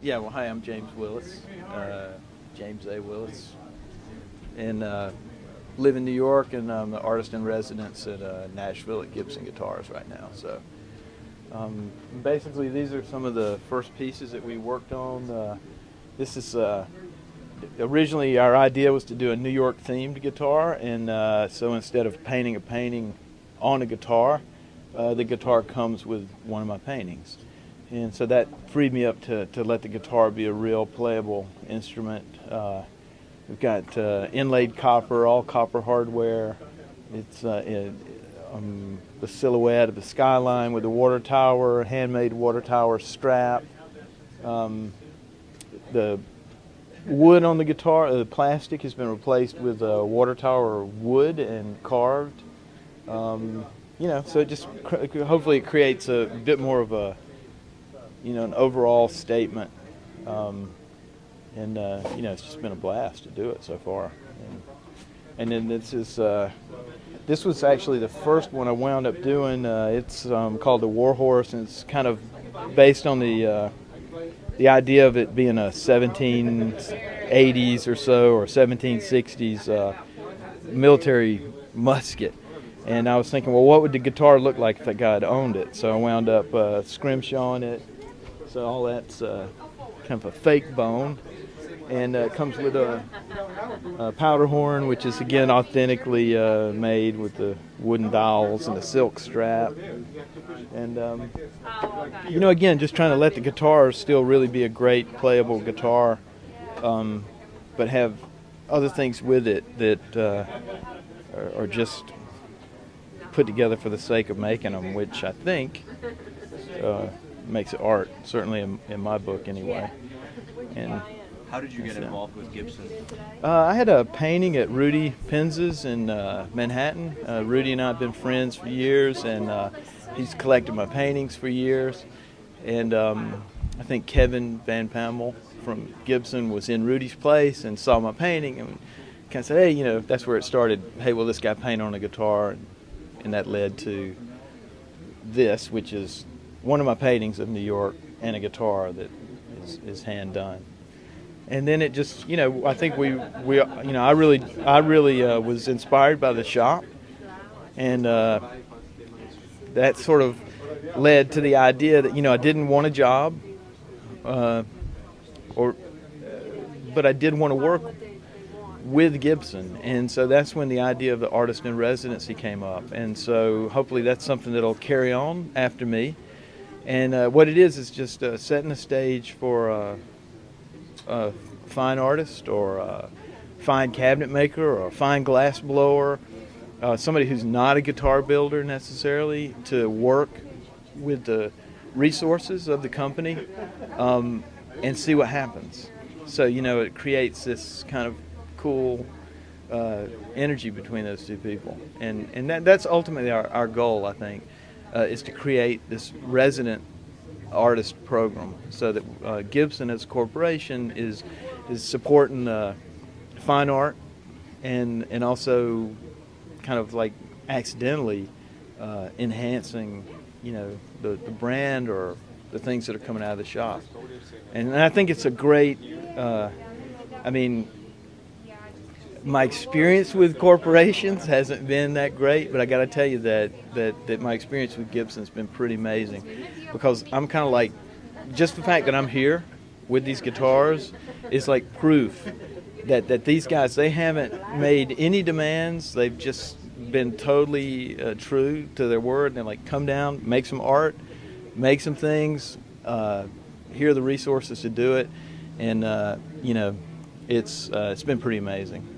Yeah, well, hi, I'm James Willis, James A. Willis, and live in New York, and I'm the artist in residence at Nashville at Gibson Guitars right now. So basically, these are some of the first pieces that we worked on. This is originally our idea was to do a New York themed guitar, and so instead of painting a painting on a guitar, the guitar comes with one of my paintings. And so that freed me up to let the guitar be a real playable instrument. We've got inlaid copper, all copper hardware. It's the silhouette of the skyline with the water tower, handmade water tower strap. The wood on the guitar, the plastic has been replaced with water tower wood and carved. So it just hopefully it creates a bit more of a an overall statement, it's just been a blast to do it so far. And then this was actually the first one I wound up doing. It's called the War Horse, and it's kind of based on the idea of it being a 1780s or so or 1760s military musket. And I was thinking, well, what would the guitar look like if that guy had owned it? So I wound up scrimshawing it. So all that's kind of a fake bone, and it comes with a powder horn, which is again authentically made with the wooden dowels and the silk strap. And again, just trying to let the guitar still really be a great playable guitar, but have other things with it that are just put together for the sake of making them, which I think makes it art, certainly in my book anyway. And how did you get involved with Gibson? I had a painting at Rudy Penz's in Manhattan. Rudy and I have been friends for years, and he's collected my paintings for years. And I think Kevin Van Pammel from Gibson was in Rudy's place and saw my painting and kind of said, hey, that's where it started. Hey, will this guy paint on a guitar? And that led to this, which is one of my paintings of New York and a guitar that is hand done. And then it just, I think I really was inspired by the shop, and that sort of led to the idea that I didn't want a job, but I did want to work with Gibson, and so that's when the idea of the artist in residency came up. And so hopefully that's something that'll carry on after me. And what it is just setting a stage for a fine artist or a fine cabinet maker or a fine glass blower, somebody who's not a guitar builder necessarily, to work with the resources of the company and see what happens. So, it creates this kind of cool energy between those two people. And that's ultimately our goal, I think. Is to create this resident artist program so that Gibson as a corporation is supporting fine art and also kind of like accidentally enhancing the brand or the things that are coming out of the shop. And I think it's a great my experience with corporations hasn't been that great, but I got to tell you that my experience with Gibson's been pretty amazing, because I'm kind of like, just the fact that I'm here with these guitars is like proof that these guys, they haven't made any demands. They've just been totally true to their word. And they're like, come down, make some art, make some things, here are the resources to do it, and it's been pretty amazing.